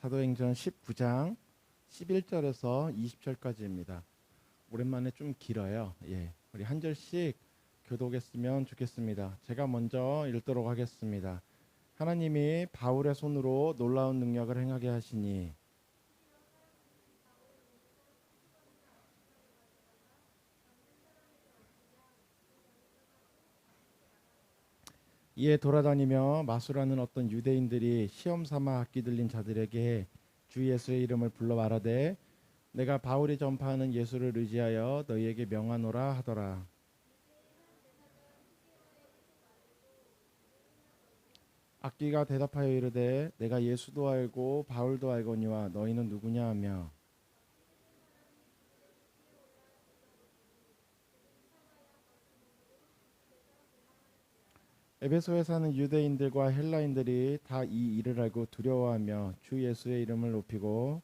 사도행전 19장 11절에서 20절까지입니다. 오랜만에 좀 길어요. 우리 한 절씩 교독했으면 좋겠습니다. 제가 먼저 읽도록 하겠습니다. 하나님이 바울의 손으로 놀라운 능력을 행하게 하시니 이에 돌아다니며 마수라는 어떤 유대인들이 시험 삼아 악기 들린 자들에게 주 예수의 이름을 불러 말하되 내가 바울이 전파하는 예수를 의지하여 너희에게 명하노라 하더라. 악기가 대답하여 이르되 내가 예수도 알고 바울도 알거니와 너희는 누구냐 하며 에베소에 사는 유대인들과 헬라인들이 다 이 일을 알고 두려워하며 주 예수의 이름을 높이고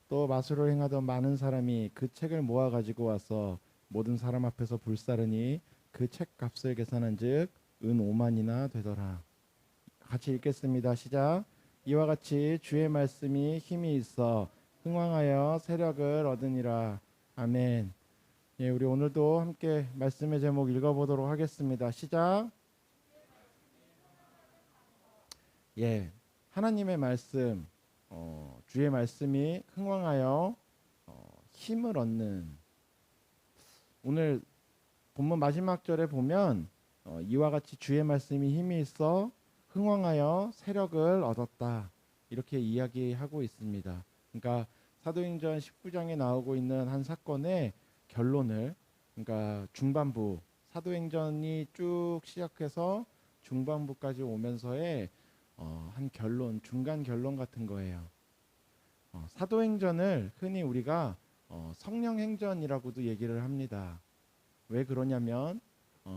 또 마술을 행하던 많은 사람이 그 책을 모아 가지고 와서 모든 사람 앞에서 불사르니 그 책 값을 계산한즉 은 5만이나 되더라. 같이 읽겠습니다. 시작. 이와 같이 주의 말씀이 힘이 있어 흥왕하여 세력을 얻으니라. 아멘. 우리 오늘도 함께 말씀의 제목 읽어보도록 하겠습니다. 시작. 하나님의 말씀, 주의 말씀이 흥왕하여 힘을 얻는. 오늘 본문 마지막 절에 보면 이와 같이 주의 말씀이 힘이 있어 흥왕하여 세력을 얻었다, 이렇게 이야기하고 있습니다. 그러니까 사도행전 19장에 나오고 있는 한 사건의 결론을, 그러니까 중반부, 사도행전이 쭉 시작해서 중반부까지 오면서의 한 결론, 중간 결론 같은 거예요. 사도행전을 흔히 우리가 성령행전이라고도 얘기를 합니다. 왜 그러냐면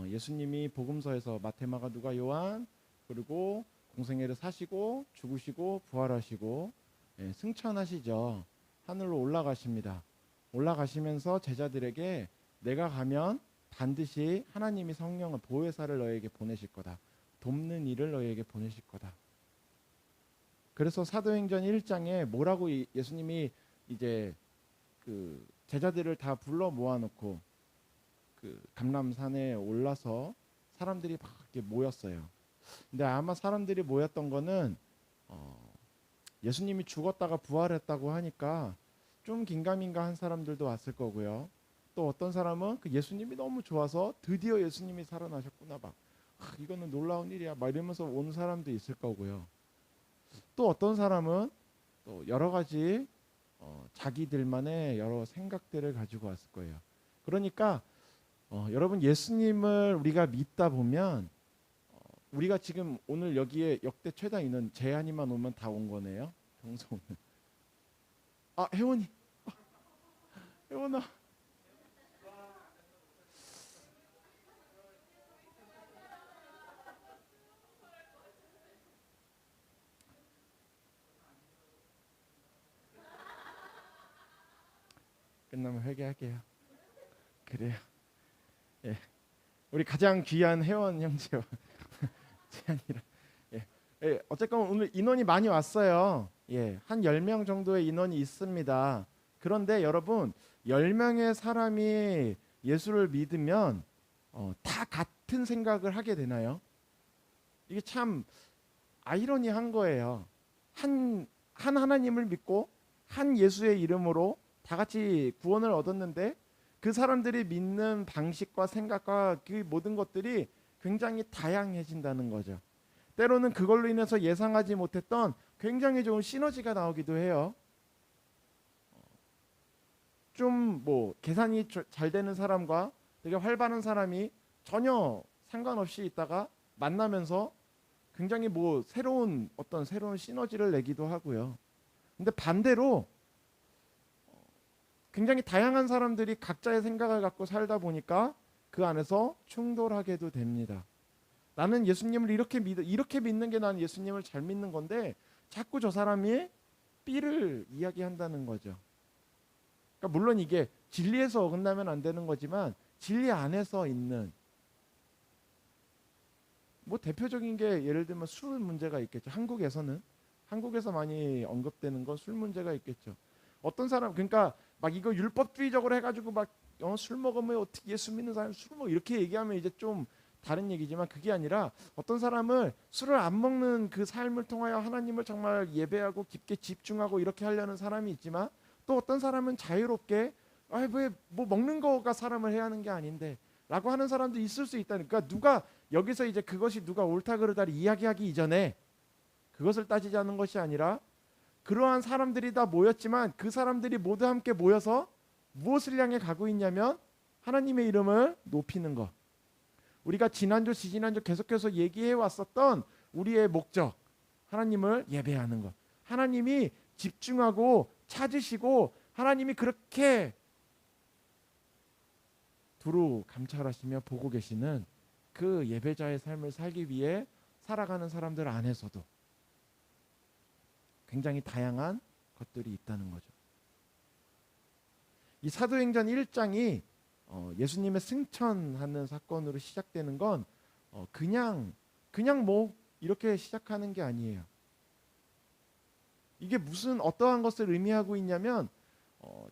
예수님이 복음서에서 마태, 마가, 누가, 요한, 그리고 공생애를 사시고 죽으시고 부활하시고 승천하시죠. 하늘로 올라가십니다. 올라가시면서 제자들에게 내가 가면 반드시 하나님이 성령을, 보혜사를 너에게 보내실 거다, 돕는 일을 너에게 보내실 거다. 그래서 사도행전 1장에 뭐라고 예수님이 이제 그 제자들을 다 불러 모아놓고 그 감람산에 올라서 사람들이 막 이렇게 모였어요. 근데 아마 사람들이 모였던 거는 예수님이 죽었다가 부활했다고 하니까 좀 긴가민가 한 사람들도 왔을 거고요. 또 어떤 사람은 그 예수님이 너무 좋아서 드디어 예수님이 살아나셨구나, 막 이거는 놀라운 일이야, 막 이러면서 온 사람도 있을 거고요. 또 어떤 사람은 또 여러 가지 자기들만의 여러 생각들을 가지고 왔을 거예요. 그러니까 여러분, 예수님을 우리가 믿다 보면 우리가 지금 오늘 여기에 역대 최다 인원, 제한이만 오면 다 온 거네요. 평소 오면. 혜원이. 혜원아. 끝나면 회개할게요. 그래요. 우리 가장 귀한 혜원 형제와 제한이라. 어쨌건 오늘 인원이 많이 왔어요. 한 10명 정도의 인원이 있습니다. 그런데 여러분, 10명의 사람이 예수를 믿으면 다 같은 생각을 하게 되나요? 이게 참 아이러니한 거예요. 한 하나님을 믿고 한 예수의 이름으로 다 같이 구원을 얻었는데 그 사람들이 믿는 방식과 생각과 그 모든 것들이 굉장히 다양해진다는 거죠. 때로는 그걸로 인해서 예상하지 못했던 굉장히 좋은 시너지가 나오기도 해요. 좀 계산이 잘 되는 사람과 되게 활발한 사람이 전혀 상관없이 있다가 만나면서 굉장히 새로운 시너지를 내기도 하고요. 근데 반대로 굉장히 다양한 사람들이 각자의 생각을 갖고 살다 보니까 그 안에서 충돌하게도 됩니다. 나는 예수님을 이렇게 믿는 게 나는 예수님을 잘 믿는 건데 자꾸 저 사람이 B를 이야기한다는 거죠. 그러니까 물론 이게 진리에서 어긋나면 안 되는 거지만 진리 안에서 있는, 뭐 대표적인 게 예를 들면 술 문제가 있겠죠. 한국에서 많이 언급되는 건 술 문제가 있겠죠. 어떤 사람 그러니까 막 이거 율법주의적으로 해가지고 막 술 먹으면 어떻게 예수 믿는 사람 술 먹 이렇게 얘기하면 이제 좀 다른 얘기지만 그게 아니라 어떤 사람을 술을 안 먹는 그 삶을 통하여 하나님을 정말 예배하고 깊게 집중하고 이렇게 하려는 사람이 있지만 또 어떤 사람은 자유롭게 왜뭐 먹는 거가 사람을 해야 하는 게 아닌데 라고 하는 사람도 있을 수 있다니까. 누가 여기서 이제 그것이 누가 옳다 그르다를 이야기하기 이전에 그것을 따지자는 것이 아니라 그러한 사람들이 다 모였지만 그 사람들이 모두 함께 모여서 무엇을 향해 가고 있냐면 하나님의 이름을 높이는 것. 우리가 지난주 지지난주 계속해서 얘기해 왔었던 우리의 목적, 하나님을 예배하는 것. 하나님이 집중하고 찾으시고 하나님이 그렇게 두루 감찰하시며 보고 계시는 그 예배자의 삶을 살기 위해 살아가는 사람들 안에서도 굉장히 다양한 것들이 있다는 거죠. 이 사도행전 1장이 예수님의 승천하는 사건으로 시작되는 건 그냥 뭐 이렇게 시작하는 게 아니에요. 이게 무슨 어떠한 것을 의미하고 있냐면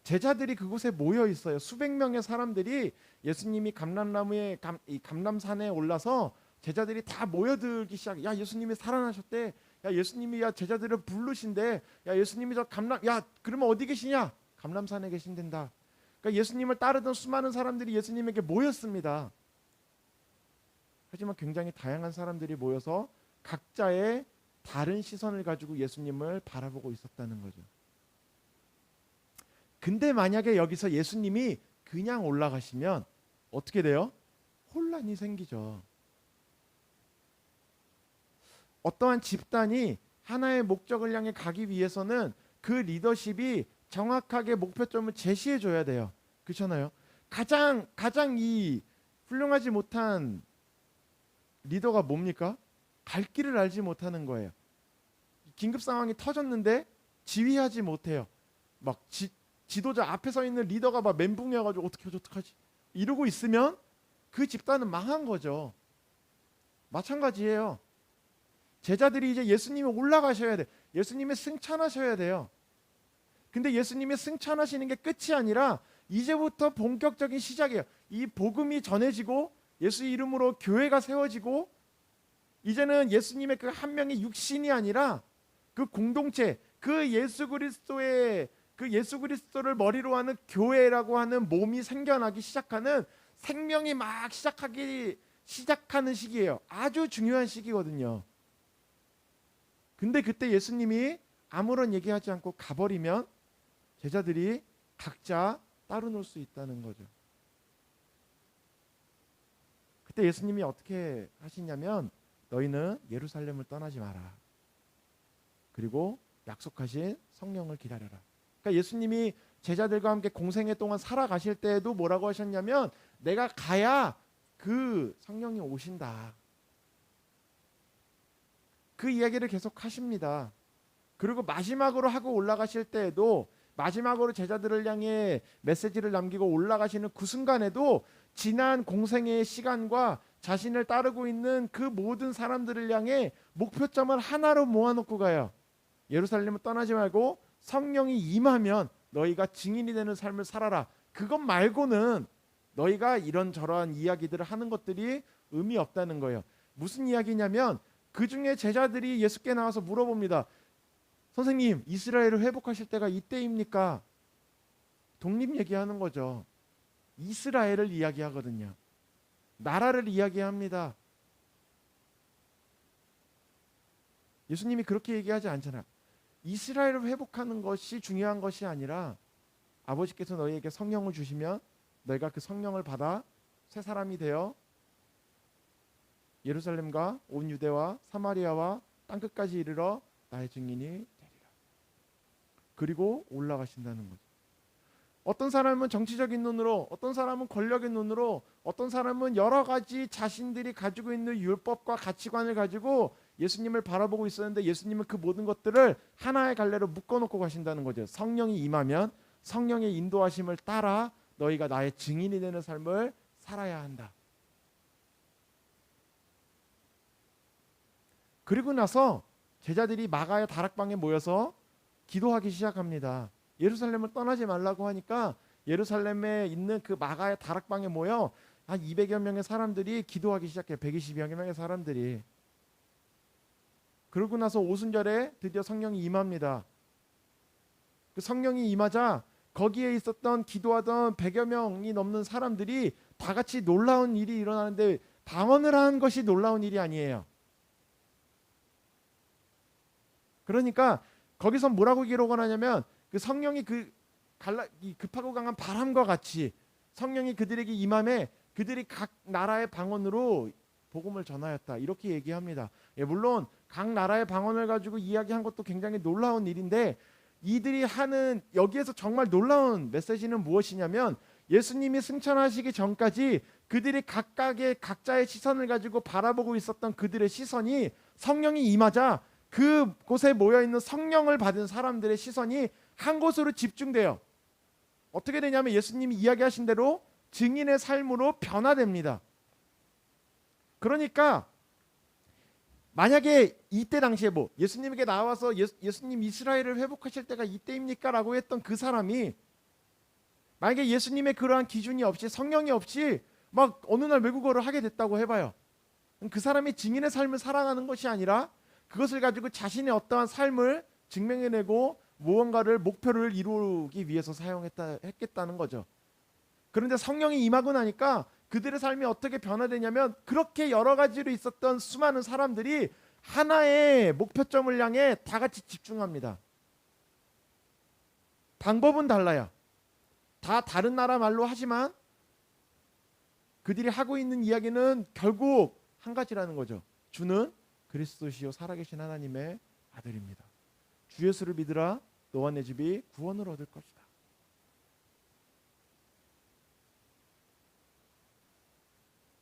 제자들이 그곳에 모여 있어요. 수백 명의 사람들이 예수님이 감람산에 올라서 제자들이 다 모여들기 시작. 야 예수님이 살아나셨대. 야 예수님이 야 제자들을 부르신대. 야 예수님이 야 그러면 어디 계시냐? 감람산에 계신댄다. 그러니까 예수님을 따르던 수많은 사람들이 예수님에게 모였습니다. 하지만 굉장히 다양한 사람들이 모여서 각자의 다른 시선을 가지고 예수님을 바라보고 있었다는 거죠. 근데 만약에 여기서 예수님이 그냥 올라가시면 어떻게 돼요? 혼란이 생기죠. 어떠한 집단이 하나의 목적을 향해 가기 위해서는 그 리더십이 정확하게 목표점을 제시해 줘야 돼요. 그렇잖아요. 가장 이 훌륭하지 못한 리더가 뭡니까? 갈 길을 알지 못하는 거예요. 긴급 상황이 터졌는데 지휘하지 못해요. 막 지도자 앞에 서 있는 리더가 막 멘붕이어가지고 어떡하지 이러고 있으면 그 집단은 망한 거죠. 마찬가지예요. 제자들이 이제 예수님이 올라가셔야 돼. 예수님이 승천하셔야 돼요. 근데 예수님이 승천하시는 게 끝이 아니라 이제부터 본격적인 시작이에요. 이 복음이 전해지고 예수 이름으로 교회가 세워지고 이제는 예수님의 그 한 명의 육신이 아니라 그 공동체, 그 예수 그리스도를 머리로 하는 교회라고 하는 몸이 생겨나기 시작하는 생명이 막 시작하는 시기예요. 아주 중요한 시기거든요. 근데 그때 예수님이 아무런 얘기하지 않고 가버리면 제자들이 각자 따로 놀 수 있다는 거죠. 그때 예수님이 어떻게 하시냐면 너희는 예루살렘을 떠나지 마라. 그리고 약속하신 성령을 기다려라. 그러니까 예수님이 제자들과 함께 공생애 동안 살아가실 때에도 뭐라고 하셨냐면 내가 가야 그 성령이 오신다. 그 이야기를 계속 하십니다. 그리고 마지막으로 하고 올라가실 때에도 마지막으로 제자들을 향해 메시지를 남기고 올라가시는 그 순간에도 지난 공생애의 시간과 자신을 따르고 있는 그 모든 사람들을 향해 목표점을 하나로 모아놓고 가요. 예루살렘을 떠나지 말고 성령이 임하면 너희가 증인이 되는 삶을 살아라. 그것 말고는 너희가 이런저런 이야기들을 하는 것들이 의미 없다는 거예요. 무슨 이야기냐면 그 중에 제자들이 예수께 나와서 물어봅니다. 선생님, 이스라엘을 회복하실 때가 이때입니까? 독립 얘기하는 거죠. 이스라엘을 이야기하거든요. 나라를 이야기합니다. 예수님이 그렇게 얘기하지 않잖아요. 이스라엘을 회복하는 것이 중요한 것이 아니라 아버지께서 너희에게 성령을 주시면 너희가 그 성령을 받아 새 사람이 되어 예루살렘과 온 유대와 사마리아와 땅끝까지 이르러 나의 증인이 되리라. 그리고 올라가신다는 거죠. 어떤 사람은 정치적인 눈으로, 어떤 사람은 권력의 눈으로, 어떤 사람은 여러 가지 자신들이 가지고 있는 율법과 가치관을 가지고 예수님을 바라보고 있었는데 예수님은 그 모든 것들을 하나의 갈래로 묶어놓고 가신다는 거죠. 성령이 임하면 성령의 인도하심을 따라 너희가 나의 증인이 되는 삶을 살아야 한다. 그리고 나서 제자들이 마가의 다락방에 모여서 기도하기 시작합니다. 예루살렘을 떠나지 말라고 하니까 예루살렘에 있는 그 마가의 다락방에 모여 한 200여 명의 사람들이 기도하기 시작해요. 120여 명의 사람들이. 그러고 나서 오순절에 드디어 성령이 임합니다. 그 성령이 임하자 거기에 있었던 기도하던 100여 명이 넘는 사람들이 다 같이 놀라운 일이 일어나는데, 방언을 한 것이 놀라운 일이 아니에요. 그러니까 거기서 뭐라고 기록을 하냐면, 그 성령이 이 급하고 강한 바람과 같이 성령이 그들에게 임함에 그들이 각 나라의 방언으로 복음을 전하였다, 이렇게 얘기합니다. 물론 각 나라의 방언을 가지고 이야기한 것도 굉장히 놀라운 일인데, 이들이 하는 여기에서 정말 놀라운 메시지는 무엇이냐면, 예수님이 승천하시기 전까지 그들이 각자의 시선을 가지고 바라보고 있었던 그들의 시선이 성령이 임하자 그곳에 모여있는 성령을 받은 사람들의 시선이 한 곳으로 집중돼요. 어떻게 되냐면 예수님이 이야기하신 대로 증인의 삶으로 변화됩니다. 그러니까 만약에 이때 당시에 예수님에게 나와서 예수님 이스라엘을 회복하실 때가 이때입니까? 라고 했던 그 사람이, 만약에 예수님의 그러한 기준이 없이 성령이 없이 막 어느 날 외국어를 하게 됐다고 해봐요. 그 사람이 증인의 삶을 살아가는 것이 아니라 그것을 가지고 자신의 어떠한 삶을 증명해내고 무언가를 목표를 이루기 위해서 했겠다는 거죠. 그런데 성령이 임하고 나니까 그들의 삶이 어떻게 변화되냐면, 그렇게 여러 가지로 있었던 수많은 사람들이 하나의 목표점을 향해 다 같이 집중합니다. 방법은 달라요. 다 다른 나라 말로 하지만 그들이 하고 있는 이야기는 결국 한 가지라는 거죠. 주는 그리스도시요 살아계신 하나님의 아들입니다. 주 예수를 믿으라, 너와 내 집이 구원을 얻을 것이다.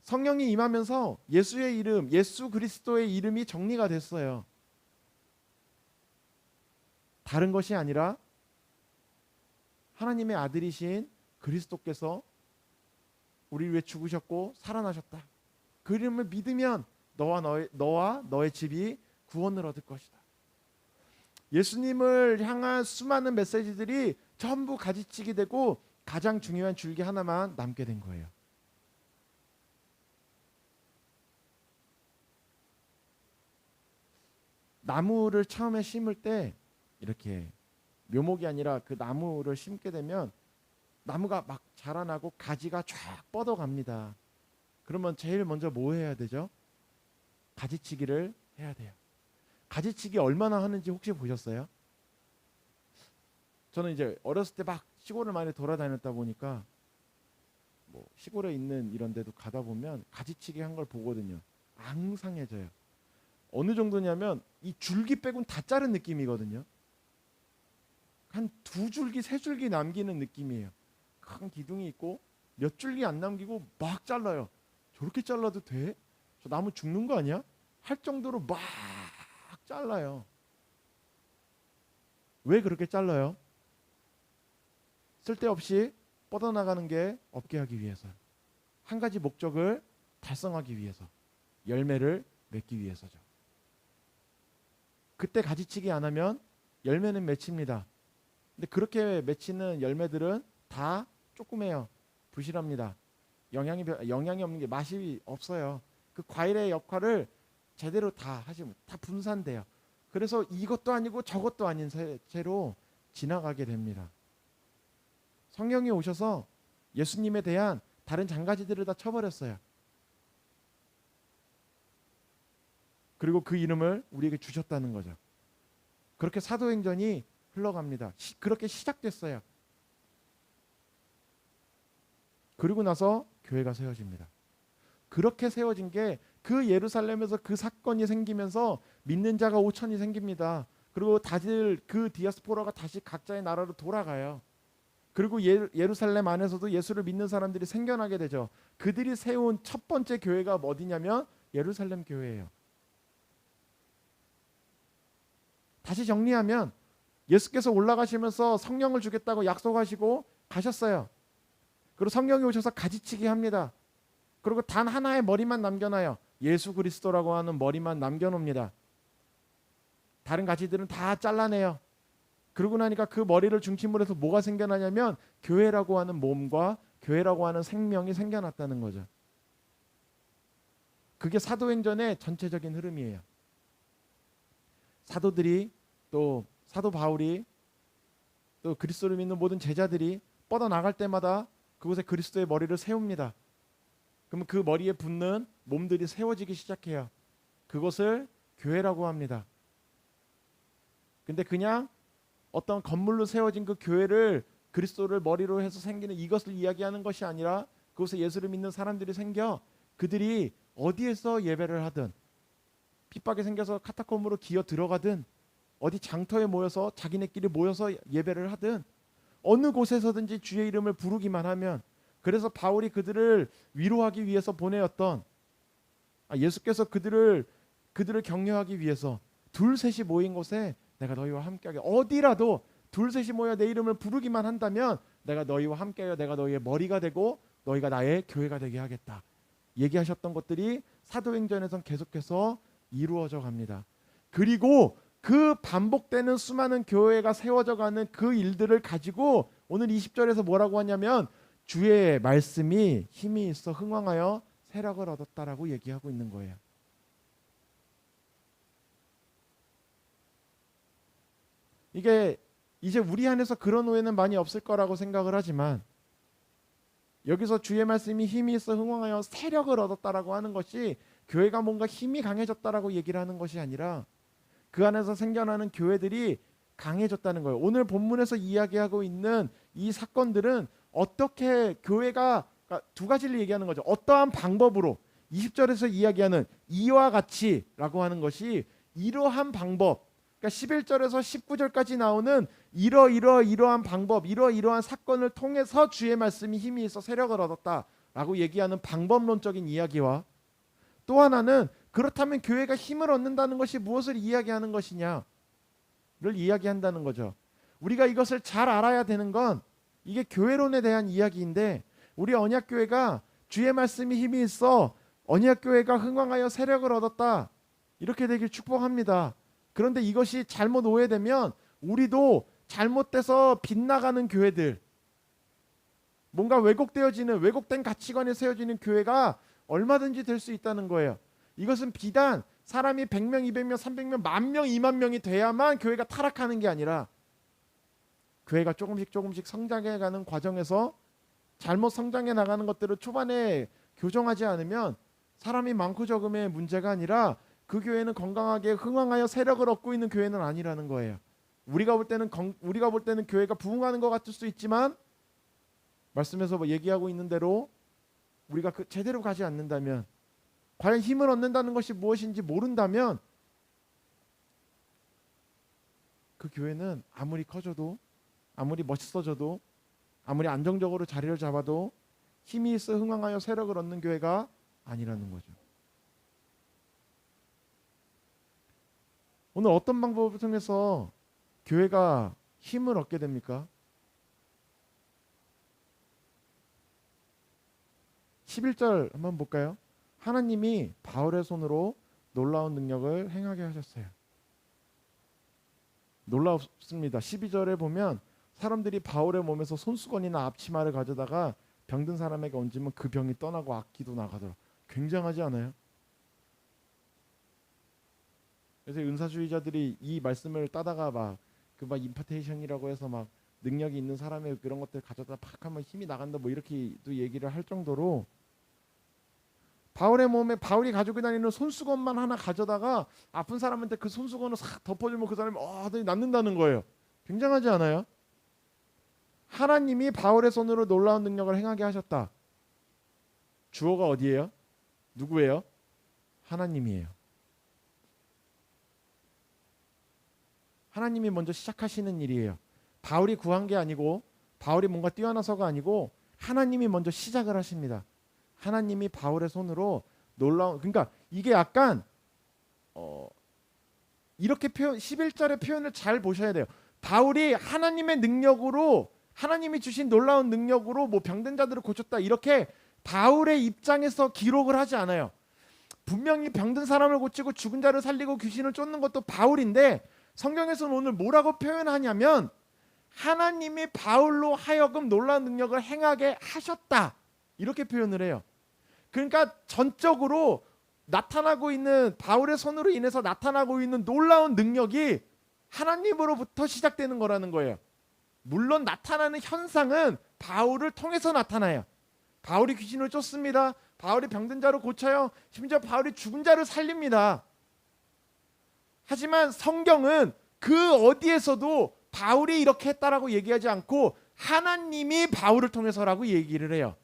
성령이 임하면서 예수의 이름, 예수 그리스도의 이름이 정리가 됐어요. 다른 것이 아니라 하나님의 아들이신 그리스도께서 우리를 위해 죽으셨고 살아나셨다. 그 이름을 믿으면 너와 너의 집이 구원을 얻을 것이다. 예수님을 향한 수많은 메시지들이 전부 가지치기 되고 가장 중요한 줄기 하나만 남게 된 거예요. 나무를 처음에 심을 때 이렇게 묘목이 아니라 그 나무를 심게 되면 나무가 막 자라나고 가지가 쫙 뻗어갑니다. 그러면 제일 먼저 뭐 해야 되죠? 가지치기를 해야 돼요. 가지치기 얼마나 하는지 혹시 보셨어요? 저는 이제 어렸을 때 막 시골을 많이 돌아다녔다 보니까 시골에 있는 이런 데도 가다 보면 가지치기 한 걸 보거든요. 앙상해져요. 어느 정도냐면 이 줄기 빼곤 다 자른 느낌이거든요. 한 2줄기, 3줄기 남기는 느낌이에요. 큰 기둥이 있고 몇 줄기 안 남기고 막 잘라요. 저렇게 잘라도 돼? 저 나무 죽는 거 아니야? 할 정도로 막 잘라요. 왜 그렇게 잘라요? 쓸데없이 뻗어나가는 게 없게 하기 위해서, 한 가지 목적을 달성하기 위해서, 열매를 맺기 위해서죠. 그때 가지치기 안 하면 열매는 맺힙니다. 근데 그렇게 맺히는 열매들은 다 조그매요. 부실합니다. 영양이 없는 게 맛이 없어요. 그 과일의 역할을 제대로 다 분산돼요. 그래서 이것도 아니고 저것도 아닌 채로 지나가게 됩니다. 성령이 오셔서 예수님에 대한 다른 장가지들을 다 쳐버렸어요. 그리고 그 이름을 우리에게 주셨다는 거죠. 그렇게 사도행전이 흘러갑니다. 그렇게 시작됐어요. 그리고 나서 교회가 세워집니다. 그렇게 세워진 게 그 예루살렘에서 그 사건이 생기면서 믿는 자가 5천이 생깁니다. 그리고 다들 그 디아스포라가 다시 각자의 나라로 돌아가요. 그리고 예루살렘 안에서도 예수를 믿는 사람들이 생겨나게 되죠. 그들이 세운 첫 번째 교회가 어디냐면 예루살렘 교회예요. 다시 정리하면 예수께서 올라가시면서 성령을 주겠다고 약속하시고 가셨어요. 그리고 성령이 오셔서 가지치기 합니다. 그리고 단 하나의 머리만 남겨놔요. 예수 그리스도라고 하는 머리만 남겨놓습니다. 다른 가지들은 다 잘라내요. 그러고 나니까 그 머리를 중심으로 해서 뭐가 생겨나냐면 교회라고 하는 몸과 교회라고 하는 생명이 생겨났다는 거죠. 그게 사도행전의 전체적인 흐름이에요. 사도들이 또 사도 바울이 또 그리스도를 믿는 모든 제자들이 뻗어나갈 때마다 그곳에 그리스도의 머리를 세웁니다. 그러면 그 머리에 붙는 몸들이 세워지기 시작해요. 그것을 교회라고 합니다. 근데 그냥 어떤 건물로 세워진 그 교회를 그리스도를 머리로 해서 생기는 이것을 이야기하는 것이 아니라 그곳에 예수를 믿는 사람들이 생겨 그들이 어디에서 예배를 하든 핍박이 생겨서 카타콤으로 기어 들어가든 어디 장터에 모여서 자기네끼리 모여서 예배를 하든 어느 곳에서든지 주의 이름을 부르기만 하면 그래서 바울이 그들을 위로하기 위해서 보내었던 예수께서 그들을 격려하기 위해서 둘 셋이 모인 곳에 내가 너희와 함께하게 어디라도 둘 셋이 모여 내 이름을 부르기만 한다면 내가 너희와 함께하여 내가 너희의 머리가 되고 너희가 나의 교회가 되게 하겠다. 얘기하셨던 것들이 사도행전에선 계속해서 이루어져 갑니다. 그리고 그 반복되는 수많은 교회가 세워져 가는 그 일들을 가지고 오늘 20절에서 뭐라고 하냐면 주의 말씀이 힘이 있어 흥왕하여 세력을 얻었다라고 얘기하고 있는 거예요. 이게 이제 우리 안에서 그런 오해는 많이 없을 거라고 생각을 하지만 여기서 주의 말씀이 힘이 있어 흥왕하여 세력을 얻었다라고 하는 것이 교회가 뭔가 힘이 강해졌다라고 얘기를 하는 것이 아니라 그 안에서 생겨나는 교회들이 강해졌다는 거예요. 오늘 본문에서 이야기하고 있는 이 사건들은 어떻게 교회가 두 가지를 얘기하는 거죠. 어떠한 방법으로 20절에서 이야기하는 이와 같이라고 하는 것이 이러한 방법 그러니까 11절에서 19절까지 나오는 이러한 방법 이러한 사건을 통해서 주의 말씀이 힘이 있어 세력을 얻었다라고 얘기하는 방법론적인 이야기와 또 하나는 그렇다면 교회가 힘을 얻는다는 것이 무엇을 이야기하는 것이냐를 이야기한다는 거죠. 우리가 이것을 잘 알아야 되는 건 이게 교회론에 대한 이야기인데 우리 언약교회가 주의 말씀이 힘이 있어 언약교회가 흥왕하여 세력을 얻었다 이렇게 되길 축복합니다. 그런데 이것이 잘못 오해되면 우리도 잘못돼서 빗나가는 교회들 뭔가 왜곡된 가치관에 세워지는 교회가 얼마든지 될 수 있다는 거예요. 이것은 비단 사람이 100명, 200명, 300명, 10,000명, 20,000명이 돼야만 교회가 타락하는 게 아니라 교회가 조금씩 성장해가는 과정에서 잘못 성장해 나가는 것들을 초반에 교정하지 않으면 사람이 많고 적음의 문제가 아니라 그 교회는 건강하게 흥왕하여 세력을 얻고 있는 교회는 아니라는 거예요. 우리가 볼 때는 교회가 부흥하는 것 같을 수 있지만 말씀에서 뭐 얘기하고 있는 대로 우리가 제대로 가지 않는다면 과연 힘을 얻는다는 것이 무엇인지 모른다면 그 교회는 아무리 커져도 아무리 멋있어져도 아무리 안정적으로 자리를 잡아도 힘이 있어 흥왕하여 세력을 얻는 교회가 아니라는 거죠. 오늘 어떤 방법을 통해서 교회가 힘을 얻게 됩니까? 11절 한번 볼까요? 하나님이 바울의 손으로 놀라운 능력을 행하게 하셨어요. 놀랍습니다. 12절에 보면 사람들이 바울의 몸에서 손수건이나 앞치마를 가져다가 병든 사람에게 얹으면 그 병이 떠나고 악기도 나가더라. 굉장하지 않아요? 그래서 은사주의자들이 이 말씀을 따다가 막 임파테이션이라고 해서 막 능력이 있는 사람의 그런 것들 가져다 팍 하면 힘이 나간다 뭐 이렇게도 얘기를 할 정도로 바울의 몸에 바울이 가지고 다니는 손수건만 하나 가져다가 아픈 사람한테 그 손수건을 싹 덮어주면 그 사람이 하더니 낫는다는 거예요. 굉장하지 않아요? 하나님이 바울의 손으로 놀라운 능력을 행하게 하셨다. 주어가 어디예요? 누구예요? 하나님이에요. 하나님이 먼저 시작하시는 일이에요. 바울이 구한 게 아니고 바울이 뭔가 뛰어나서가 아니고 하나님이 먼저 시작을 하십니다. 하나님이 바울의 손으로 놀라운 그러니까 이게 약간 이렇게 11절의 표현을 잘 보셔야 돼요. 바울이 하나님의 능력으로 하나님이 주신 놀라운 능력으로 뭐 병든 자들을 고쳤다 이렇게 바울의 입장에서 기록을 하지 않아요. 분명히 병든 사람을 고치고 죽은 자를 살리고 귀신을 쫓는 것도 바울인데 성경에서는 오늘 뭐라고 표현하냐면 하나님이 바울로 하여금 놀라운 능력을 행하게 하셨다, 이렇게 표현을 해요. 그러니까 전적으로 나타나고 있는, 바울의 손으로 인해서 나타나고 있는 놀라운 능력이 하나님으로부터 시작되는 거라는 거예요. 물론 나타나는 현상은 바울을 통해서 나타나요. 바울이 귀신을 쫓습니다. 바울이 병든 자를 고쳐요. 심지어 바울이 죽은 자를 살립니다. 하지만 성경은 그 어디에서도 바울이 이렇게 했다라고 얘기하지 않고 하나님이 바울을 통해서라고 얘기를 해요.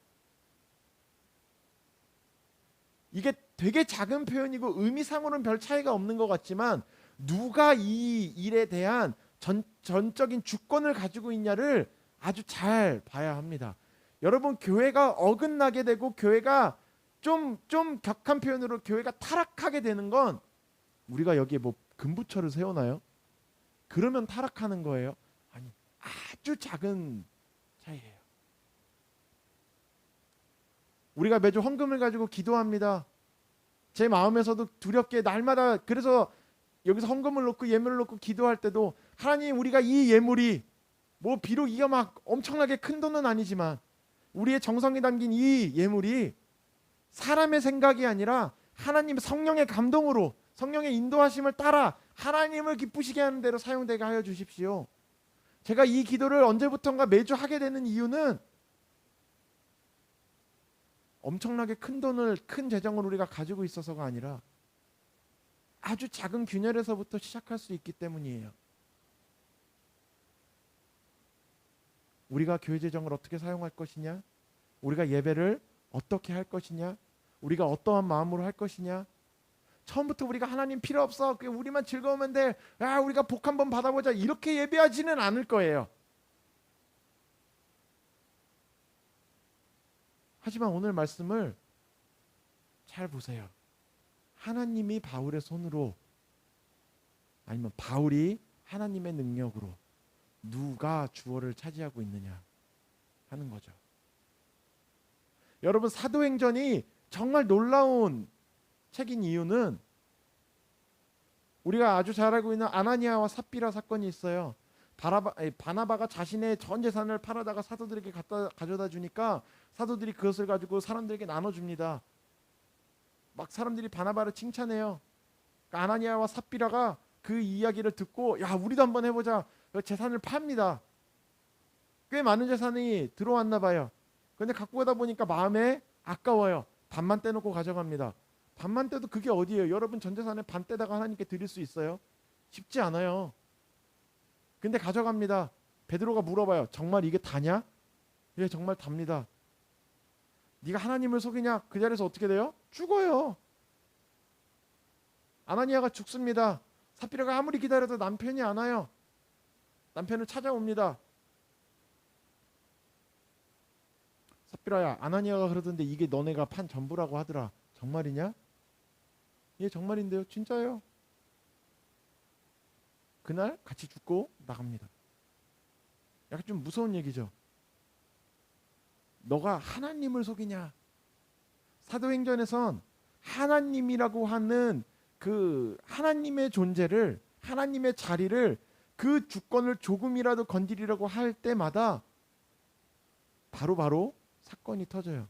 이게 되게 작은 표현이고 의미상으로는 별 차이가 없는 것 같지만 누가 이 일에 대한 전적인 주권을 가지고 있냐를 아주 잘 봐야 합니다. 여러분, 교회가 어긋나게 되고 교회가 좀 격한 표현으로 교회가 타락하게 되는 건, 우리가 여기에 뭐 금부처를 세우나요? 그러면 타락하는 거예요? 아니, 아주 작은 차이예요. 우리가 매주 헌금을 가지고 기도합니다. 제 마음에서도 두렵게 날마다, 그래서 여기서 헌금을 놓고 예물을 놓고 기도할 때도, 하나님, 우리가 이 예물이 뭐 비록 이게 막 엄청나게 큰 돈은 아니지만 우리의 정성이 담긴 이 예물이 사람의 생각이 아니라 하나님 성령의 감동으로, 성령의 인도하심을 따라 하나님을 기쁘시게 하는 대로 사용되게 하여 주십시오. 제가 이 기도를 언제부턴가 매주 하게 되는 이유는 엄청나게 큰 돈을, 큰 재정을 우리가 가지고 있어서가 아니라 아주 작은 균열에서부터 시작할 수 있기 때문이에요. 우리가 교회 재정을 어떻게 사용할 것이냐, 우리가 예배를 어떻게 할 것이냐, 우리가 어떠한 마음으로 할 것이냐. 처음부터 우리가 하나님 필요 없어, 우리만 즐거우면 돼, 우리가 복 한번 받아보자, 이렇게 예배하지는 않을 거예요. 하지만 오늘 말씀을 잘 보세요. 하나님이 바울의 손으로, 아니면 바울이 하나님의 능력으로 누가 주어를 차지하고 있느냐 하는 거죠. 여러분, 사도행전이 정말 놀라운 책인 이유는, 우리가 아주 잘 알고 있는 아나니아와 삽비라 사건이 있어요. 바나바가 자신의 전 재산을 팔아다가 사도들에게 가져다 주니까 사도들이 그것을 가지고 사람들에게 나눠줍니다. 막 사람들이 바나바를 칭찬해요. 그러니까 아나니아와 삽비라가 그 이야기를 듣고, 야, 우리도 한번 해보자. 재산을 팝니다. 꽤 많은 재산이 들어왔나 봐요. 그런데 갖고 가다 보니까 마음에 아까워요. 반만 떼놓고 가져갑니다. 반만 떼도 그게 어디예요? 여러분, 전 재산의 반 떼다가 하나님께 드릴 수 있어요? 쉽지 않아요. 근데 가져갑니다. 베드로가 물어봐요. 정말 이게 다냐? 예, 정말 답니다. 네가 하나님을 속이냐? 그 자리에서 어떻게 돼요? 죽어요. 아나니아가 죽습니다. 삽비라가 아무리 기다려도 남편이 안 와요. 남편을 찾아옵니다. 삽비라야, 아나니아가 그러던데 이게 너네가 판 전부라고 하더라. 정말이냐? 예, 정말인데요. 진짜요. 그날 같이 죽고 나갑니다. 약간 좀 무서운 얘기죠. 너가 하나님을 속이냐? 사도행전에선 하나님이라고 하는 그 하나님의 존재를, 하나님의 자리를, 그 주권을 조금이라도 건드리려고 할 때마다 바로 사건이 터져요.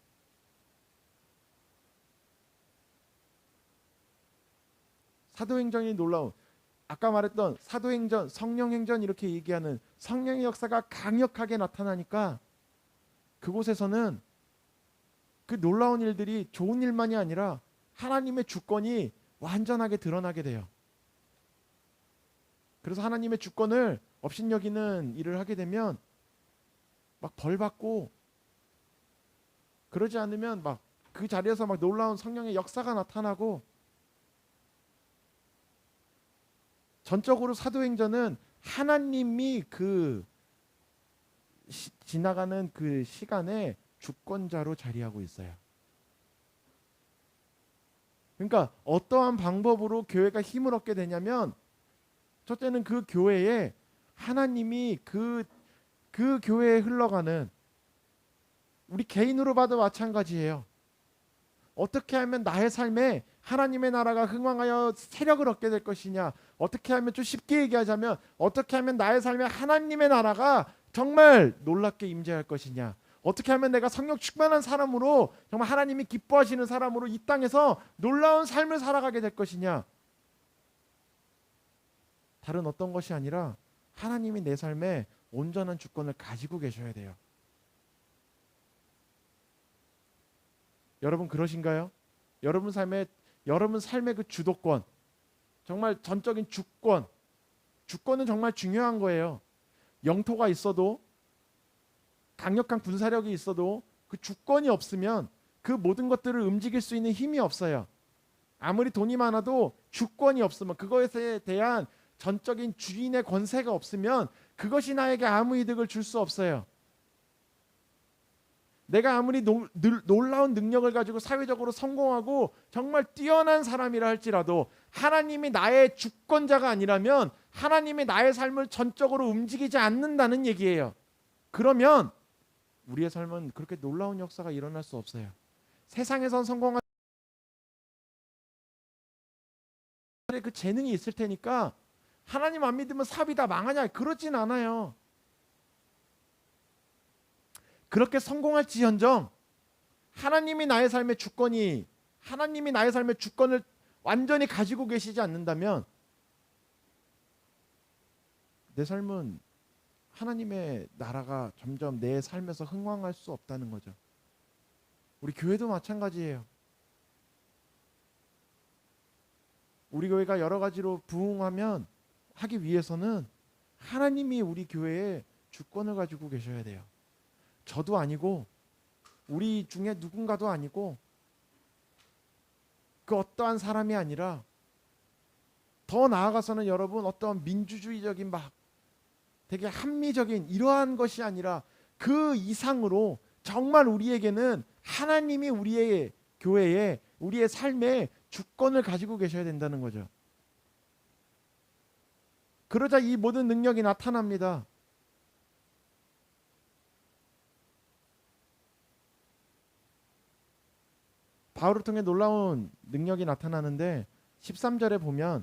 사도행전이 놀라운, 아까 말했던 사도행전, 성령행전 이렇게 얘기하는 성령의 역사가 강력하게 나타나니까 그곳에서는 그 놀라운 일들이 좋은 일만이 아니라 하나님의 주권이 완전하게 드러나게 돼요. 그래서 하나님의 주권을 업신여기는 일을 하게 되면 막 벌받고, 그러지 않으면 막 그 자리에서 막 놀라운 성령의 역사가 나타나고, 전적으로 사도행전은 하나님이 그 지나가는 그 시간에 주권자로 자리하고 있어요. 그러니까 어떠한 방법으로 교회가 힘을 얻게 되냐면, 첫째는 그 교회에 하나님이 그 교회에 흘러가는, 우리 개인으로 봐도 마찬가지예요. 어떻게 하면 나의 삶에 하나님의 나라가 흥왕하여 세력을 얻게 될 것이냐, 어떻게 하면, 좀 쉽게 얘기하자면 어떻게 하면 나의 삶에 하나님의 나라가 정말 놀랍게 임재할 것이냐, 어떻게 하면 내가 성령 충만한 사람으로, 정말 하나님이 기뻐하시는 사람으로 이 땅에서 놀라운 삶을 살아가게 될 것이냐. 다른 어떤 것이 아니라 하나님이 내 삶에 온전한 주권을 가지고 계셔야 돼요. 여러분 그러신가요? 여러분 삶의 그 주도권, 정말 전적인 주권은 정말 중요한 거예요. 영토가 있어도, 강력한 군사력이 있어도 그 주권이 없으면 그 모든 것들을 움직일 수 있는 힘이 없어요. 아무리 돈이 많아도 주권이 없으면, 그것에 대한 전적인 주인의 권세가 없으면 그것이 나에게 아무 이득을 줄 수 없어요. 내가 아무리 놀라운 능력을 가지고 사회적으로 성공하고 정말 뛰어난 사람이라 할지라도 하나님이 나의 주권자가 아니라면, 하나님이 나의 삶을 전적으로 움직이지 않는다는 얘기예요. 그러면 우리의 삶은 그렇게 놀라운 역사가 일어날 수 없어요. 세상에선 성공한 그 재능이 있을 테니까 하나님 안 믿으면 사업이 다 망하냐, 그렇진 않아요. 그렇게 성공할지언정 하나님이 나의 삶의 주권을 완전히 가지고 계시지 않는다면 내 삶은, 하나님의 나라가 점점 내 삶에서 흥왕할 수 없다는 거죠. 우리 교회도 마찬가지예요. 우리 교회가 여러 가지로 하기 위해서는 하나님이 우리 교회에 주권을 가지고 계셔야 돼요. 저도 아니고, 우리 중에 누군가도 아니고, 그 어떠한 사람이 아니라, 더 나아가서는 여러분, 어떠한 민주주의적인 되게 합리적인 이러한 것이 아니라 그 이상으로 정말 우리에게는 하나님이 우리의 교회에, 우리의 삶에 주권을 가지고 계셔야 된다는 거죠. 그러자 이 모든 능력이 나타납니다. 바울을 통해 놀라운 능력이 나타나는데 13절에 보면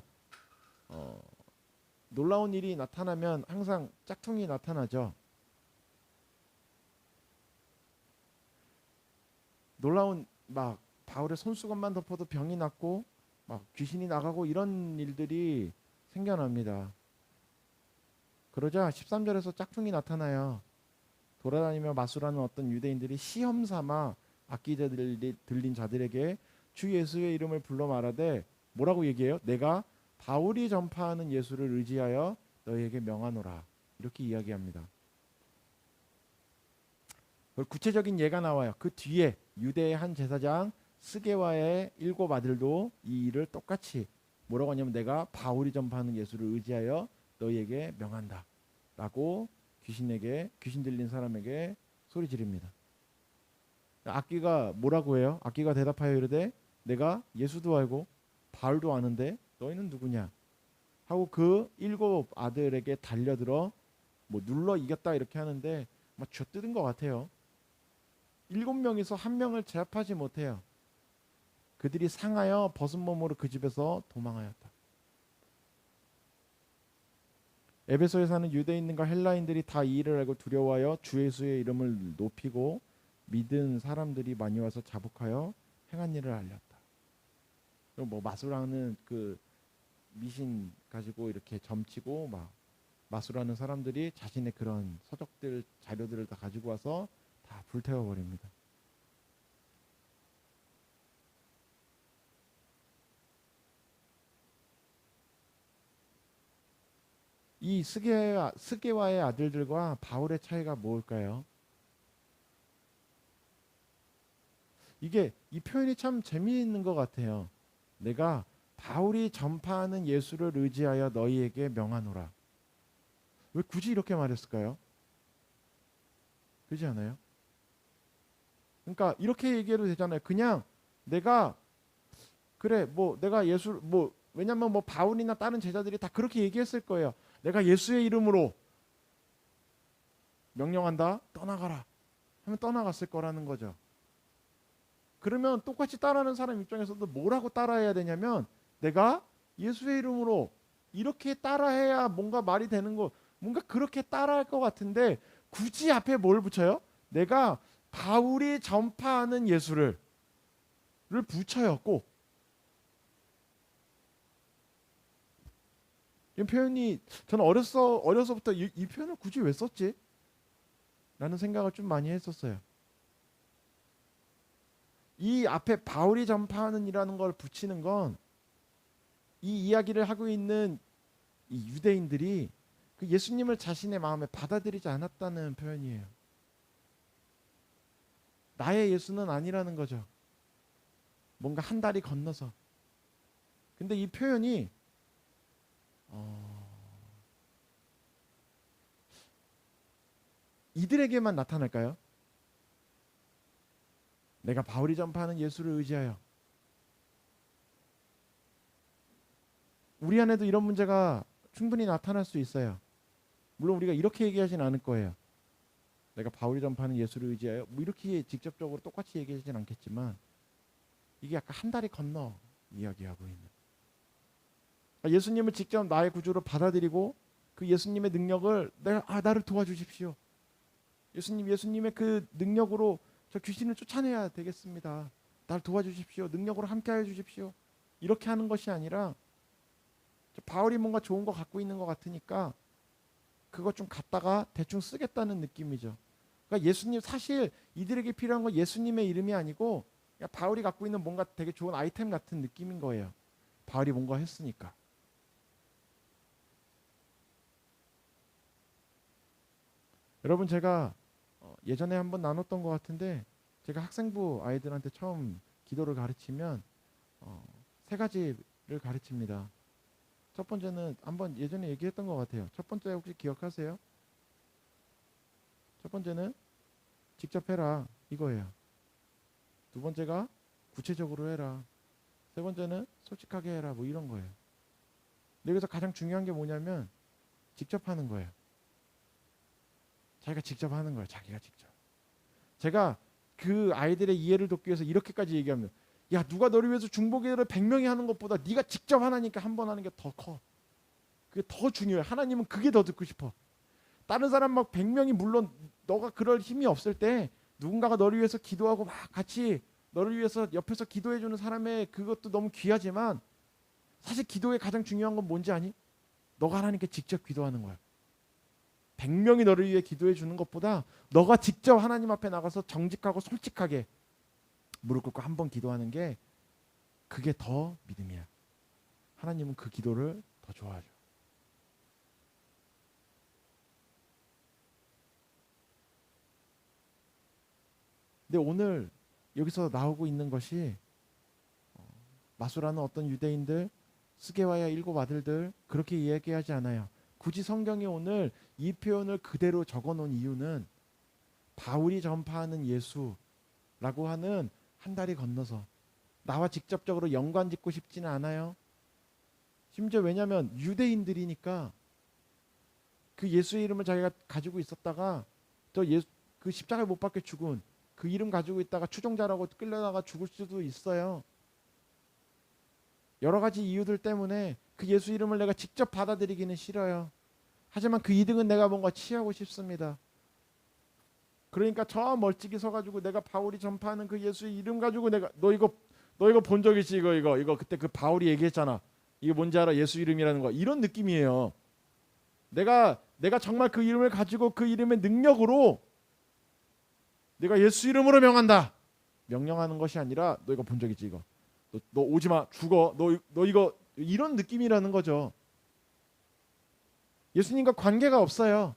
놀라운 일이 나타나면 항상 짝퉁이 나타나죠. 놀라운, 바울의 손수건만 덮어도 병이 낫고 귀신이 나가고 이런 일들이 생겨납니다. 그러자 13절에서 짝퉁이 나타나요. 돌아다니며 마술하는 어떤 유대인들이 시험 삼아 악기 들린 자들에게 주 예수의 이름을 불러 말하되, 뭐라고 얘기해요? 내가 바울이 전파하는 예수를 의지하여 너희에게 명하노라, 이렇게 이야기합니다. 구체적인 예가 나와요. 그 뒤에 유대의 한 제사장 스게와의 7 아들도 이 일을 똑같이 뭐라고 하냐면, 내가 바울이 전파하는 예수를 의지하여 너희에게 명한다 라고 귀신 들린 사람에게 소리 지릅니다. 악기가 뭐라고 해요? 악기가 대답하여 이르되, 내가 예수도 알고 바울도 아는데 너희는 누구냐 하고 그 7 아들에게 달려들어 눌러 이겼다 이렇게 하는데 쥐어뜯은 것 같아요. 7명이서 1명을 제압하지 못해요. 그들이 상하여 벗은 몸으로 그 집에서 도망하였다. 에베소에 사는 유대인과 헬라인들이 다 이 일을 알고 두려워하여 주 예수의 이름을 높이고 믿은 사람들이 많이 와서 자복하여 행한 일을 알렸다. 마술하는 그 미신 가지고 이렇게 점치고 마술하는 사람들이 자신의 그런 서적들, 자료들을 다 가지고 와서 다 불태워 버립니다. 이 스게와의 아들들과 바울의 차이가 뭘까요? 이 표현이 참 재미있는 것 같아요. 내가 바울이 전파하는 예수를 의지하여 너희에게 명하노라. 왜 굳이 이렇게 말했을까요? 그렇지 않아요? 그러니까 이렇게 얘기해도 되잖아요. 그냥 내가 왜냐면 바울이나 다른 제자들이 다 그렇게 얘기했을 거예요. 내가 예수의 이름으로 명령한다, 떠나가라 하면 떠나갔을 거라는 거죠. 그러면 똑같이 따라하는 사람 입장에서도 뭐라고 따라해야 되냐면 내가 예수의 이름으로 이렇게 따라해야 뭔가 말이 되는 거 뭔가 그렇게 따라할 것 같은데 굳이 앞에 뭘 붙여요? 내가 바울이 전파하는 예수를 붙여요. 꼭. 이 표현이 저는 어려서부터 이 표현을 굳이 왜 썼지? 라는 생각을 좀 많이 했었어요. 이 앞에 바울이 전파하는 이라는 걸 붙이는 건 이 이야기를 하고 있는 이 유대인들이 그 예수님을 자신의 마음에 받아들이지 않았다는 표현이에요. 나의 예수는 아니라는 거죠. 뭔가 한 다리 건너서. 근데 이 표현이 이들에게만 나타날까요? 내가 바울이 전파하는 예수를 의지하여. 우리 안에도 이런 문제가 충분히 나타날 수 있어요. 물론 우리가 이렇게 얘기하지는 않을 거예요. 내가 바울이 전파하는 예수를 의지하여 뭐 이렇게 직접적으로 똑같이 얘기하지는 않겠지만 이게 약간 한 다리 건너 이야기하고 있는. 그러니까 예수님을 직접 나의 구주로 받아들이고 그 예수님의 능력을 나를 도와주십시오. 예수님의 그 능력으로 저 귀신을 쫓아내야 되겠습니다. 날 도와주십시오. 능력으로 함께하여 주십시오. 이렇게 하는 것이 아니라 바울이 뭔가 좋은 거 갖고 있는 것 같으니까 그거 좀 갖다가 대충 쓰겠다는 느낌이죠. 그러니까 예수님 사실 이들에게 필요한 건 예수님의 이름이 아니고 그냥 바울이 갖고 있는 뭔가 되게 좋은 아이템 같은 느낌인 거예요. 바울이 뭔가 했으니까. 여러분 제가 예전에 한번 나눴던 것 같은데 제가 학생부 아이들한테 처음 기도를 가르치면 세 가지를 가르칩니다. 첫 번째는 한번 예전에 얘기했던 것 같아요. 첫 번째 혹시 기억하세요? 첫 번째는 직접 해라 이거예요. 두 번째가 구체적으로 해라. 세 번째는 솔직하게 해라 뭐 이런 거예요. 근데 여기서 가장 중요한 게 뭐냐면 직접 하는 거예요. 자기가 직접 하는 거예요. 자기가 직접. 제가 그 아이들의 이해를 돕기 위해서 이렇게까지 얘기하면 야 누가 너를 위해서 중보기도를 100명이 하는 것보다 네가 직접 하나니까 한 번 하는 게 더 커. 그게 더 중요해. 하나님은 그게 더 듣고 싶어. 다른 사람 막 100명이 물론 너가 그럴 힘이 없을 때 누군가가 너를 위해서 기도하고 막 같이 너를 위해서 옆에서 기도해 주는 사람의 그것도 너무 귀하지만 사실 기도의 가장 중요한 건 뭔지 아니? 너가 하나님께 직접 기도하는 거야. 100명이 너를 위해 기도해 주는 것보다 너가 직접 하나님 앞에 나가서 정직하고 솔직하게 무릎 꿇고 한 번 기도하는 게 그게 더 믿음이야. 하나님은 그 기도를 더 좋아하죠. 근데 오늘 여기서 나오고 있는 것이 마수라는 어떤 유대인들, 스게와야 일곱 아들들 그렇게 이야기하지 않아요. 굳이 성경이 오늘 이 표현을 그대로 적어놓은 이유는 바울이 전파하는 예수라고 하는 한 다리 건너서 나와 직접적으로 연관짓고 싶지는 않아요. 심지어 왜냐하면 유대인들이니까 그 예수의 이름을 자기가 가지고 있었다가 그 십자가에 못 박혀 죽은 그 이름 가지고 있다가 추종자라고 끌려다가 죽을 수도 있어요. 여러 가지 이유들 때문에 그 예수 이름을 내가 직접 받아들이기는 싫어요. 하지만 그 이득은 내가 뭔가 취하고 싶습니다. 그러니까 저 멀찍이 서가지고 내가 바울이 전파하는 그 예수의 이름 가지고 내가 너 이거 본 적 있지 이거 그때 그 바울이 얘기했잖아. 이게 뭔지 알아? 예수 이름이라는 거. 이런 느낌이에요. 내가 정말 그 이름을 가지고 그 이름의 능력으로 내가 예수 이름으로 명한다. 명령하는 것이 아니라 너 이거 본 적 있지 이거. 너 오지 마 죽어. 너 이거 이런 느낌이라는 거죠. 예수님과 관계가 없어요.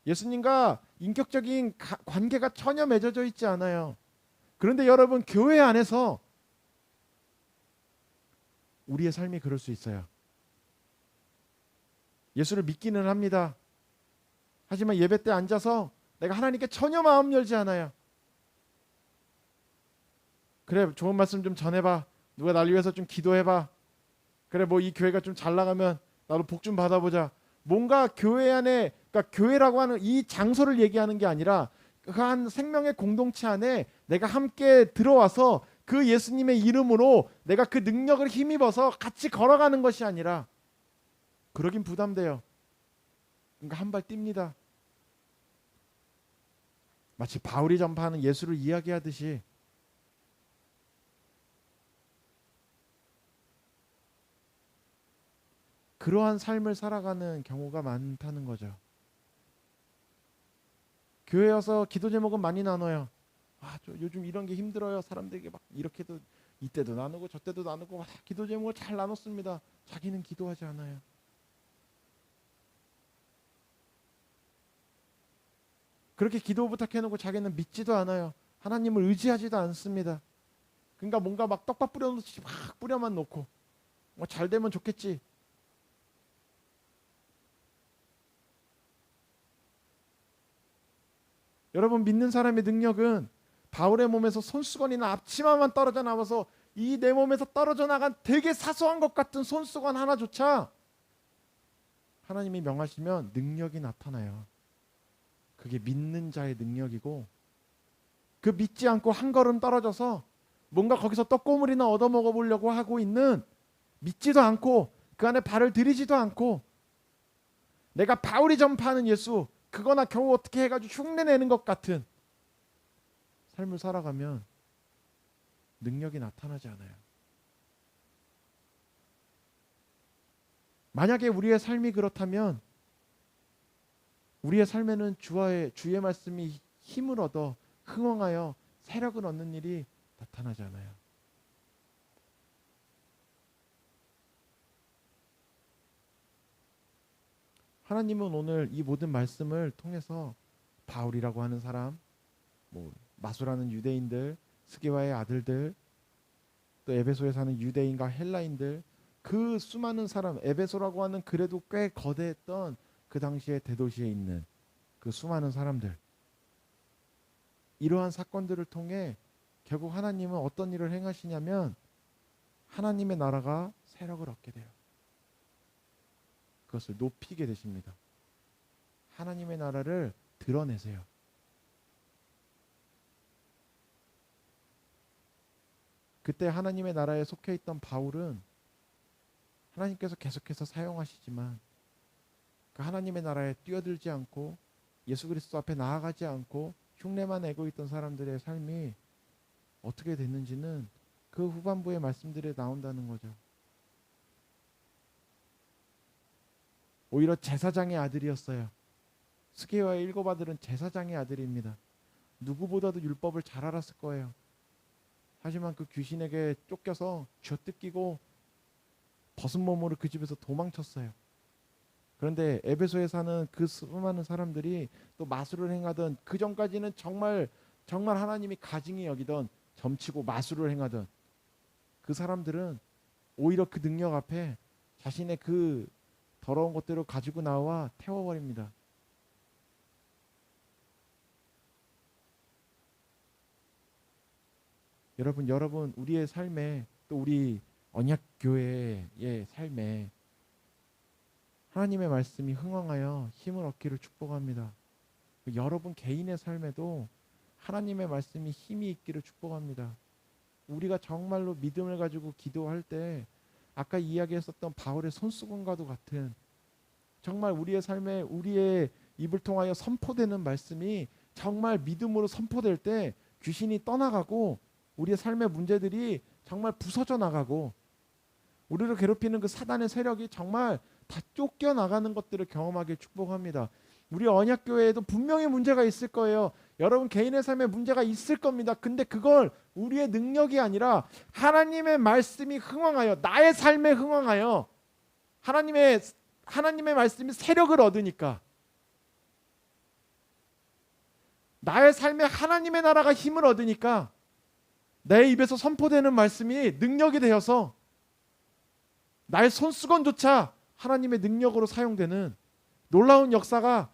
예수님과 인격적인 관계가 전혀 맺어져 있지 않아요. 그런데 여러분 교회 안에서 우리의 삶이 그럴 수 있어요. 예수를 믿기는 합니다. 하지만 예배 때 앉아서 내가 하나님께 전혀 마음 열지 않아요. 그래 좋은 말씀 좀 전해봐. 누가 날 위해서 좀 기도해봐. 그래 뭐 이 교회가 좀 잘 나가면 나도 복 좀 받아보자. 뭔가 교회 안에 그러니까 교회라고 하는 이 장소를 얘기하는 게 아니라 그 한 생명의 공동체 안에 내가 함께 들어와서 그 예수님의 이름으로 내가 그 능력을 힘입어서 같이 걸어가는 것이 아니라 그러긴 부담돼요. 그러니까 한 발 뜁니다. 마치 바울이 전파하는 예수를 이야기하듯이 그러한 삶을 살아가는 경우가 많다는 거죠. 교회 와서 기도 제목은 많이 나눠요. 저 요즘 이런 게 힘들어요. 사람들에게 막 이렇게도 이때도 나누고 저때도 나누고 기도 제목을 잘 나눴습니다. 자기는 기도하지 않아요. 그렇게 기도 부탁해놓고 자기는 믿지도 않아요. 하나님을 의지하지도 않습니다. 그러니까 뭔가 막 떡밥 뿌려놓듯이 막 뿌려만 놓고 뭐 잘 되면 좋겠지. 여러분, 믿는 사람의 능력은 바울의 몸에서 손수건이나 앞치마만 떨어져 나와서 이 내 몸에서 떨어져 나간 되게 사소한 것 같은 손수건 하나조차 하나님이 명하시면 능력이 나타나요. 그게 믿는 자의 능력이고, 그 믿지 않고 한 걸음 떨어져서 뭔가 거기서 떡고물이나 얻어먹어 보려고 하고 있는, 믿지도 않고 그 안에 발을 들이지도 않고 내가 바울이 전파하는 예수 그거나 겨우 어떻게 해가지고 흉내내는 것 같은 삶을 살아가면 능력이 나타나지 않아요. 만약에 우리의 삶이 그렇다면 우리의 삶에는 주의 말씀이 힘을 얻어 흥왕하여 세력을 얻는 일이 나타나지 않아요. 하나님은 오늘 이 모든 말씀을 통해서 바울이라고 하는 사람, 마수라는 유대인들, 스게와의 아들들, 또 에베소에 사는 유대인과 헬라인들, 그 수많은 사람, 에베소라고 하는 그래도 꽤 거대했던 그 당시에 대도시에 있는 그 수많은 사람들, 이러한 사건들을 통해 결국 하나님은 어떤 일을 행하시냐면 하나님의 나라가 세력을 얻게 돼요. 그것을 높이게 되십니다. 하나님의 나라를 드러내세요. 그때 하나님의 나라에 속해 있던 바울은 하나님께서 계속해서 사용하시지만 그 하나님의 나라에 뛰어들지 않고 예수 그리스도 앞에 나아가지 않고 흉내만 내고 있던 사람들의 삶이 어떻게 됐는지는 그 후반부의 말씀들에 나온다는 거죠. 오히려 제사장의 아들이었어요. 스게와의 일곱 아들은 제사장의 아들입니다. 누구보다도 율법을 잘 알았을 거예요. 하지만 그 귀신에게 쫓겨서 쥐어뜯기고 벗은 몸으로 그 집에서 도망쳤어요. 그런데 에베소에 사는 그 수많은 사람들이 또 마술을 행하던, 그 전까지는 정말 하나님이 가증히 여기던, 점치고 마술을 행하던 그 사람들은 오히려 그 능력 앞에 자신의 그 더러운 것들을 가지고 나와 태워버립니다. 여러분 우리의 삶에, 또 우리 언약교회의 삶에 하나님의 말씀이 흥왕하여 힘을 얻기를 축복합니다. 여러분 개인의 삶에도 하나님의 말씀이 힘이 있기를 축복합니다. 우리가 정말로 믿음을 가지고 기도할 때 아까 이야기했었던 바울의 손수건과도 같은, 정말 우리의 삶에 우리의 입을 통하여 선포되는 말씀이 정말 믿음으로 선포될 때 귀신이 떠나가고 우리의 삶의 문제들이 정말 부서져 나가고 우리를 괴롭히는 그 사단의 세력이 정말 다 쫓겨나가는 것들을 경험하길 축복합니다. 우리 언약교회에도 분명히 문제가 있을 거예요. 여러분 개인의 삶에 문제가 있을 겁니다. 근데 그걸 우리의 능력이 아니라 하나님의 말씀이 흥왕하여, 나의 삶에 흥왕하여 하나님의 말씀이 세력을 얻으니까, 나의 삶에 하나님의 나라가 힘을 얻으니까 내 입에서 선포되는 말씀이 능력이 되어서 나의 손수건조차 하나님의 능력으로 사용되는 놀라운 역사가,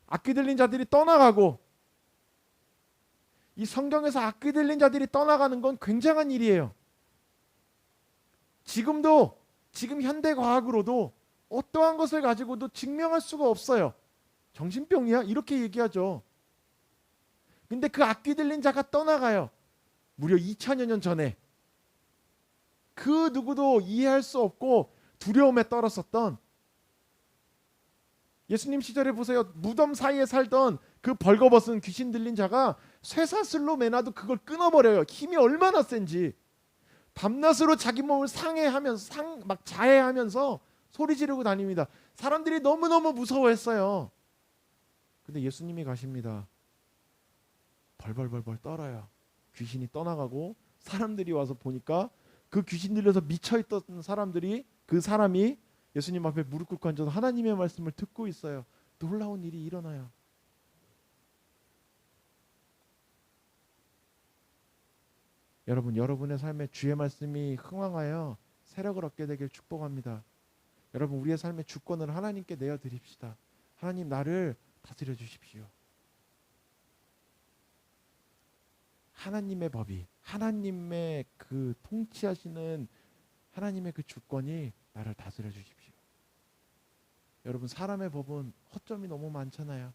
악귀 들린 자들이 떠나가고, 이 성경에서 악귀 들린 자들이 떠나가는 건 굉장한 일이에요. 지금 현대 과학으로도 어떠한 것을 가지고도 증명할 수가 없어요. 정신병이야? 이렇게 얘기하죠. 근데 그 악귀 들린 자가 떠나가요. 무려 2000여 년 전에 그 누구도 이해할 수 없고 두려움에 떨었었던 예수님 시절에 보세요. 무덤 사이에 살던 그 벌거벗은 귀신 들린 자가 쇠사슬로 매놔도 그걸 끊어버려요. 힘이 얼마나 센지. 밤낮으로 자기 몸을 상해하면서 막 자해하면서 소리 지르고 다닙니다. 사람들이 너무너무 무서워했어요. 근데 예수님이 가십니다. 벌벌벌벌 떨어요. 귀신이 떠나가고 사람들이 와서 보니까 그 귀신 들려서 미쳐있던 사람들이 그 사람이 예수님 앞에 무릎 꿇고 앉아서 하나님의 말씀을 듣고 있어요. 놀라운 일이 일어나요. 여러분, 여러분의 삶에 주의 말씀이 흥왕하여 세력을 얻게 되길 축복합니다. 여러분, 우리의 삶의 주권을 하나님께 내어드립시다. 하나님, 나를 다스려 주십시오. 하나님의 법이, 하나님의 그 통치하시는 하나님의 그 주권이 나를 다스려 주십시오. 여러분, 사람의 법은 허점이 너무 많잖아요.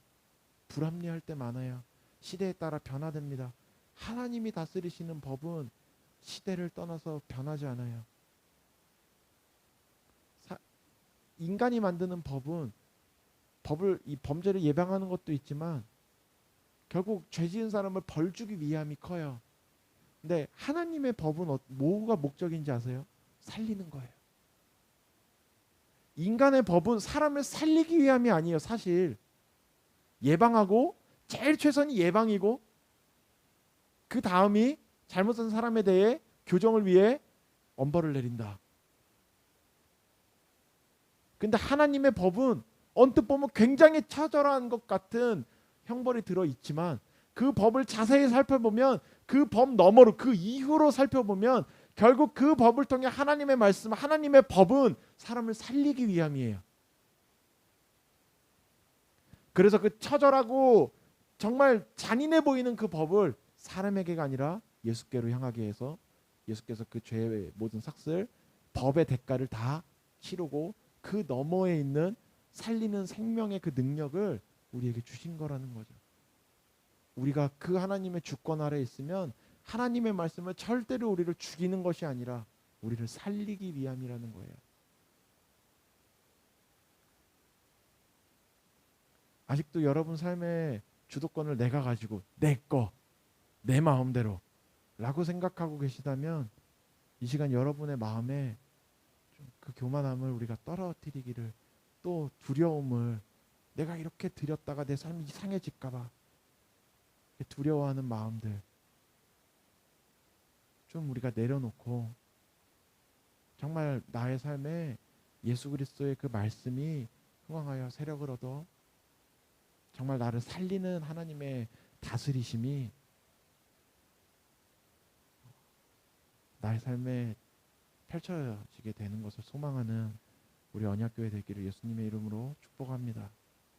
불합리할 때 많아요. 시대에 따라 변화됩니다. 하나님이 다스리시는 법은 시대를 떠나서 변하지 않아요. 인간이 만드는 법은 이 범죄를 예방하는 것도 있지만 결국 죄 지은 사람을 벌 주기 위함이 커요. 근데 하나님의 법은 뭐가 목적인지 아세요? 살리는 거예요. 인간의 법은 사람을 살리기 위함이 아니에요. 사실 예방하고 제일 최선이 예방이고 그 다음이 잘못한 사람에 대해 교정을 위해 엄벌을 내린다. 근데 하나님의 법은 언뜻 보면 굉장히 처절한 것 같은 형벌이 들어있지만 그 법을 자세히 살펴보면 그 법 너머로 그 이후로 살펴보면 결국 그 법을 통해 하나님의 말씀, 하나님의 법은 사람을 살리기 위함이에요. 그래서 그 처절하고 정말 잔인해 보이는 그 법을 사람에게가 아니라 예수께로 향하게 해서 예수께서 그 죄의 모든 삭슬, 법의 대가를 다 치르고 그 너머에 있는 살리는 생명의 그 능력을 우리에게 주신 거라는 거죠. 우리가 그 하나님의 주권 아래 있으면 하나님의 말씀은 절대로 우리를 죽이는 것이 아니라 우리를 살리기 위함이라는 거예요. 아직도 여러분 삶의 주도권을 내가 가지고 내 거, 내 마음대로 라고 생각하고 계시다면 이 시간 여러분의 마음에 그 교만함을 우리가 떨어뜨리기를, 또 두려움을, 내가 이렇게 드렸다가 내 삶이 이상해질까 봐 두려워하는 마음들 좀 우리가 내려놓고 정말 나의 삶에 예수 그리스도의 그 말씀이 흥왕하여 세력을 얻어 정말 나를 살리는 하나님의 다스리심이 나의 삶에 펼쳐지게 되는 것을 소망하는 우리 언약교회 되기를 예수님의 이름으로 축복합니다.